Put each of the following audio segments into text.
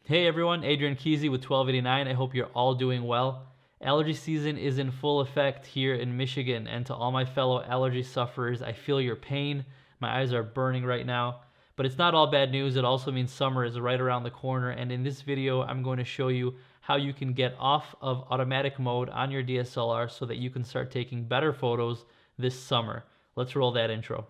Hey everyone, Adrian Kesey with 1289. I hope you're all doing well. Allergy season is in full effect here in Michigan, and to all my fellow allergy sufferers, I feel your pain. My eyes are burning right now. But it's not all bad news. It also means summer is right around the corner, and in this video, I'm going to show you how you can get off of automatic mode on your DSLR so that you can start taking better photos this summer. Let's roll that intro.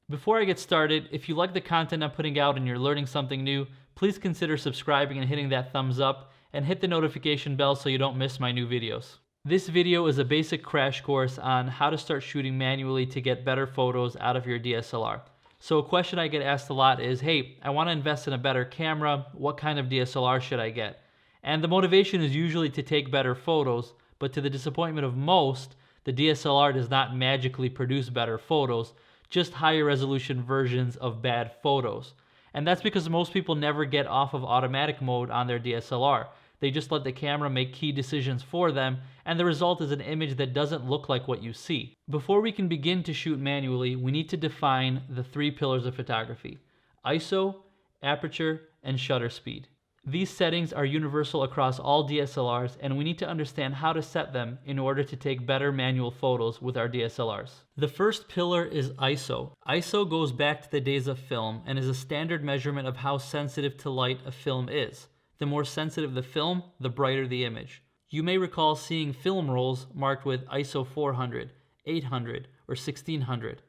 Before I get started, if you like the content I'm putting out and you're learning something new, please consider subscribing and hitting that thumbs up, and hit the notification bell so you don't miss my new videos. This video is a basic crash course on how to start shooting manually to get better photos out of your DSLR. So a question I get asked a lot is, hey, I want to invest in a better camera. What kind of DSLR should I get? And the motivation is usually to take better photos, but to the disappointment of most, the DSLR does not magically produce better photos, just higher resolution versions of bad photos. And that's because most people never get off of automatic mode on their DSLR. They just let the camera make key decisions for them, and the result is an image that doesn't look like what you see. Before we can begin to shoot manually, we need to define the three pillars of photography: ISO, aperture, and shutter speed. These settings are universal across all DSLRs, and we need to understand how to set them in order to take better manual photos with our DSLRs. The first pillar is ISO. ISO goes back to the days of film and is a standard measurement of how sensitive to light a film is. The more sensitive the film, the brighter the image. You may recall seeing film rolls marked with ISO 400, 800, or 1600.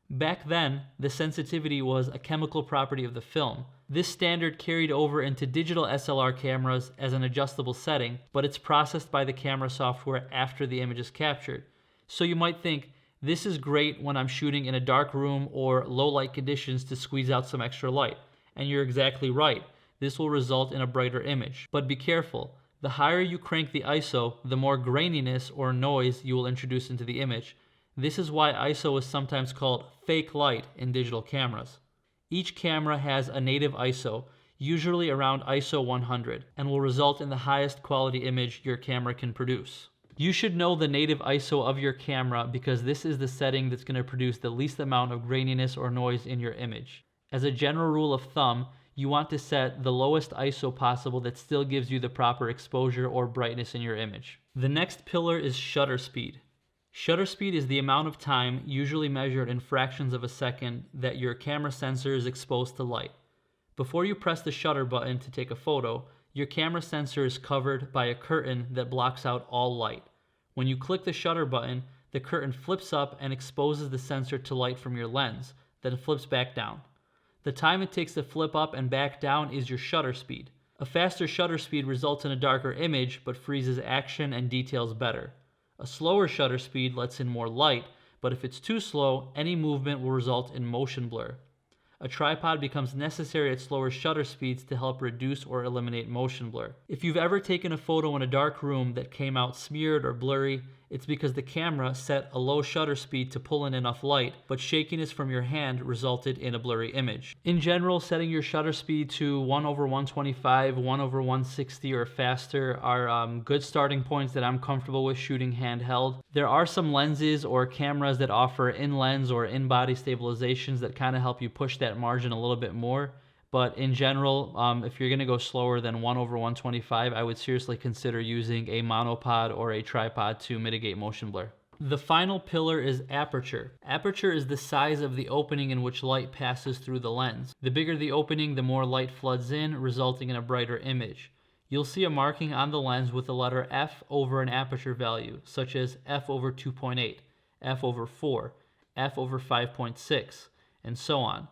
Back then, the sensitivity was a chemical property of the film. This standard carried over into digital SLR cameras as an adjustable setting, but it's processed by the camera software after the image is captured. So you might think, this is great when I'm shooting in a dark room or low light conditions to squeeze out some extra light. And you're exactly right. This will result in a brighter image. But be careful. The higher you crank the ISO, the more graininess or noise you will introduce into the image. This is why ISO is sometimes called fake light in digital cameras. Each camera has a native ISO, usually around ISO 100, and will result in the highest quality image your camera can produce. You should know the native ISO of your camera because this is the setting that's going to produce the least amount of graininess or noise in your image. As a general rule of thumb, you want to set the lowest ISO possible that still gives you the proper exposure or brightness in your image. The next pillar is shutter speed. Shutter speed is the amount of time, usually measured in fractions of a second, that your camera sensor is exposed to light. Before you press the shutter button to take a photo, your camera sensor is covered by a curtain that blocks out all light. When you click the shutter button, the curtain flips up and exposes the sensor to light from your lens, then flips back down. The time it takes to flip up and back down is your shutter speed. A faster shutter speed results in a darker image, but freezes action and details better. A slower shutter speed lets in more light, but if it's too slow, any movement will result in motion blur. A tripod becomes necessary at slower shutter speeds to help reduce or eliminate motion blur. If you've ever taken a photo in a dark room that came out smeared or blurry, it's because the camera set a low shutter speed to pull in enough light, but shakiness from your hand resulted in a blurry image. In general, setting your shutter speed to 1/125, 1/160, or faster are good starting points that I'm comfortable with shooting handheld. There are some lenses or cameras that offer in-lens or in-body stabilizations that kind of help you push that margin a little bit more. But in general, if you're going to go slower than 1/125, I would seriously consider using a monopod or a tripod to mitigate motion blur. The final pillar is aperture. Aperture is the size of the opening in which light passes through the lens. The bigger the opening, the more light floods in, resulting in a brighter image. You'll see a marking on the lens with the letter F over an aperture value, such as f/2.8, f/4, f/5.6, and so on.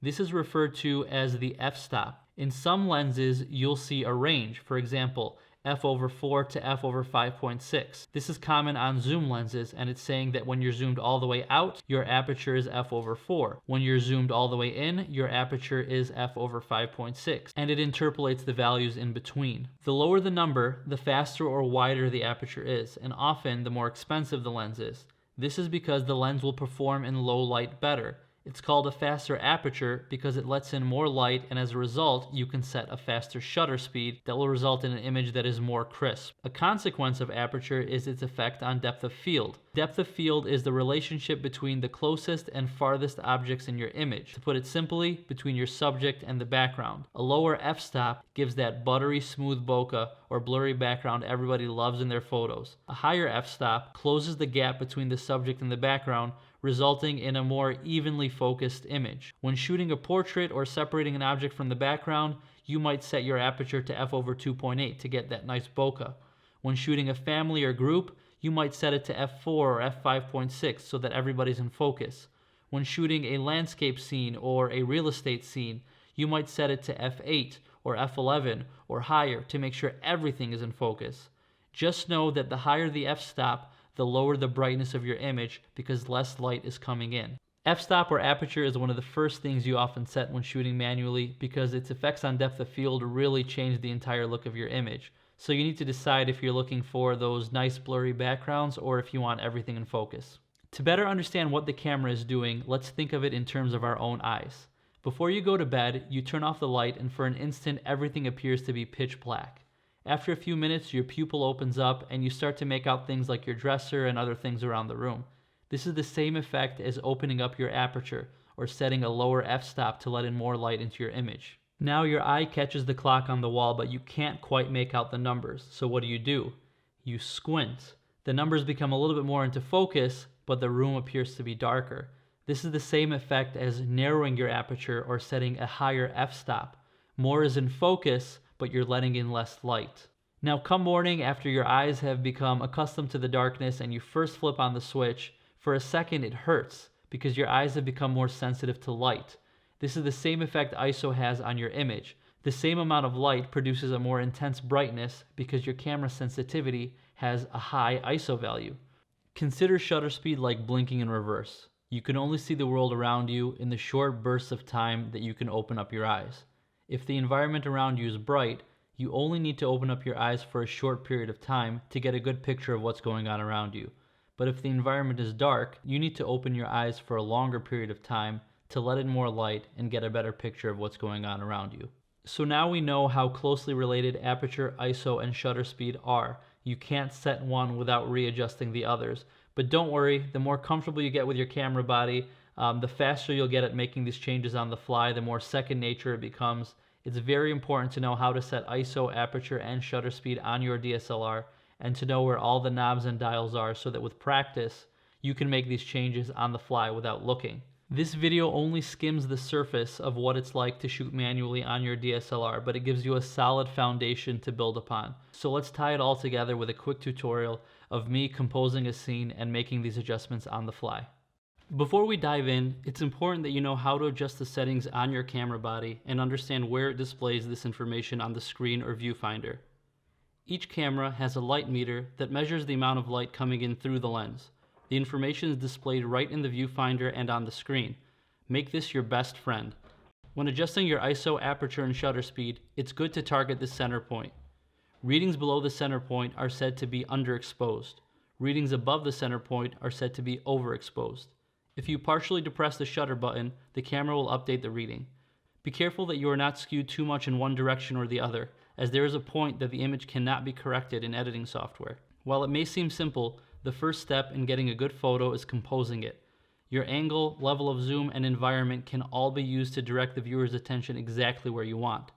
This is referred to as the f-stop. In some lenses, you'll see a range, for example, f/4 to f/5.6. This is common on zoom lenses, and it's saying that when you're zoomed all the way out, your aperture is f/4. When you're zoomed all the way in, your aperture is f/5.6, and it interpolates the values in between. The lower the number, the faster or wider the aperture is, and often the more expensive the lens is. This is because the lens will perform in low light better. It's called a faster aperture because it lets in more light, and as a result, you can set a faster shutter speed that will result in an image that is more crisp. A consequence of aperture is its effect on depth of field. Depth of field is the relationship between the closest and farthest objects in your image. To put it simply, between your subject and the background. A lower f-stop gives that buttery smooth bokeh or blurry background everybody loves in their photos. A higher f-stop closes the gap between the subject and the background, resulting in a more evenly focused image. When shooting a portrait or separating an object from the background, you might set your aperture to f/2.8 to get that nice bokeh. When shooting a family or group, you might set it to f4 or f5.6 so that everybody's in focus. When shooting a landscape scene or a real estate scene, you might set it to f8 or f11 or higher to make sure everything is in focus. Just know that the higher the f-stop, the lower the brightness of your image because less light is coming in. F-stop or aperture is one of the first things you often set when shooting manually because its effects on depth of field really change the entire look of your image. So you need to decide if you're looking for those nice blurry backgrounds or if you want everything in focus. To better understand what the camera is doing, let's think of it in terms of our own eyes. Before you go to bed, you turn off the light and for an instant everything appears to be pitch black. After a few minutes, your pupil opens up and you start to make out things like your dresser and other things around the room. This is the same effect as opening up your aperture or setting a lower f-stop to let in more light into your image. Now your eye catches the clock on the wall, but you can't quite make out the numbers. So what do? You squint. The numbers become a little bit more into focus, but the room appears to be darker. This is the same effect as narrowing your aperture or setting a higher f-stop. More is in focus, but you're letting in less light. Now come morning, after your eyes have become accustomed to the darkness and you first flip on the switch, for a second it hurts because your eyes have become more sensitive to light. This is the same effect ISO has on your image. The same amount of light produces a more intense brightness because your camera sensitivity has a high ISO value. Consider shutter speed like blinking in reverse. You can only see the world around you in the short bursts of time that you can open up your eyes. If the environment around you is bright, you only need to open up your eyes for a short period of time to get a good picture of what's going on around you. But if the environment is dark, you need to open your eyes for a longer period of time to let in more light and get a better picture of what's going on around you. So now we know how closely related aperture, ISO, and shutter speed are. You can't set one without readjusting the others. But don't worry, the more comfortable you get with your camera body, the faster you'll get at making these changes on the fly, the more second nature it becomes. It's very important to know how to set ISO, aperture, and shutter speed on your DSLR and to know where all the knobs and dials are so that with practice, you can make these changes on the fly without looking. This video only skims the surface of what it's like to shoot manually on your DSLR, but it gives you a solid foundation to build upon. So let's tie it all together with a quick tutorial of me composing a scene and making these adjustments on the fly. Before we dive in, it's important that you know how to adjust the settings on your camera body and understand where it displays this information on the screen or viewfinder. Each camera has a light meter that measures the amount of light coming in through the lens. The information is displayed right in the viewfinder and on the screen. Make this your best friend. When adjusting your ISO, aperture, and shutter speed, it's good to target the center point. Readings below the center point are said to be underexposed. Readings above the center point are said to be overexposed. If you partially depress the shutter button, the camera will update the reading. Be careful that you are not skewed too much in one direction or the other, as there is a point that the image cannot be corrected in editing software. While it may seem simple, the first step in getting a good photo is composing it. Your angle, level of zoom, and environment can all be used to direct the viewer's attention exactly where you want.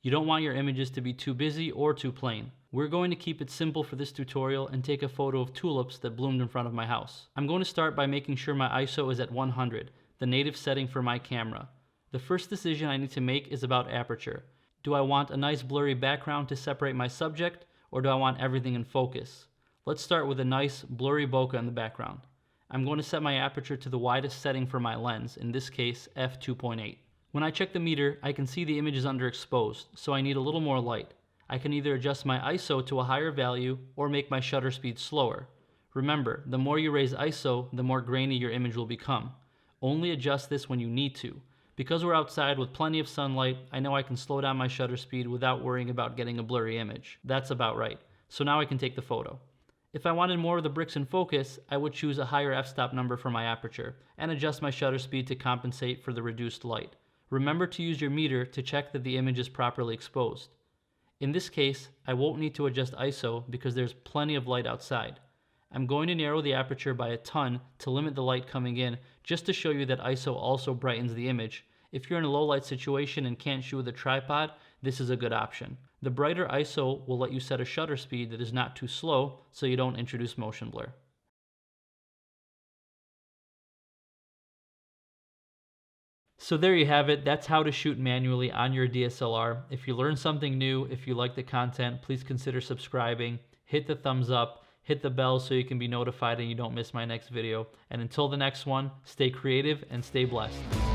You don't want your images to be too busy or too plain. We're going to keep it simple for this tutorial and take a photo of tulips that bloomed in front of my house. I'm going to start by making sure my ISO is at 100, the native setting for my camera. The first decision I need to make is about aperture. Do I want a nice blurry background to separate my subject, or do I want everything in focus? Let's start with a nice blurry bokeh in the background. I'm going to set my aperture to the widest setting for my lens, in this case f2.8. When I check the meter, I can see the image is underexposed, so I need a little more light. I can either adjust my ISO to a higher value or make my shutter speed slower. Remember, the more you raise ISO, the more grainy your image will become. Only adjust this when you need to. Because we're outside with plenty of sunlight, I know I can slow down my shutter speed without worrying about getting a blurry image. That's about right. So now I can take the photo. If I wanted more of the bricks in focus, I would choose a higher f-stop number for my aperture and adjust my shutter speed to compensate for the reduced light. Remember to use your meter to check that the image is properly exposed. In this case, I won't need to adjust ISO because there's plenty of light outside. I'm going to narrow the aperture by a ton to limit the light coming in, just to show you that ISO also brightens the image. If you're in a low light situation and can't shoot with a tripod, this is a good option. The brighter ISO will let you set a shutter speed that is not too slow so you don't introduce motion blur. So there you have it. That's how to shoot manually on your DSLR. If you learned something new, if you like the content, please consider subscribing, hit the thumbs up, hit the bell so you can be notified and you don't miss my next video. And until the next one, stay creative and stay blessed.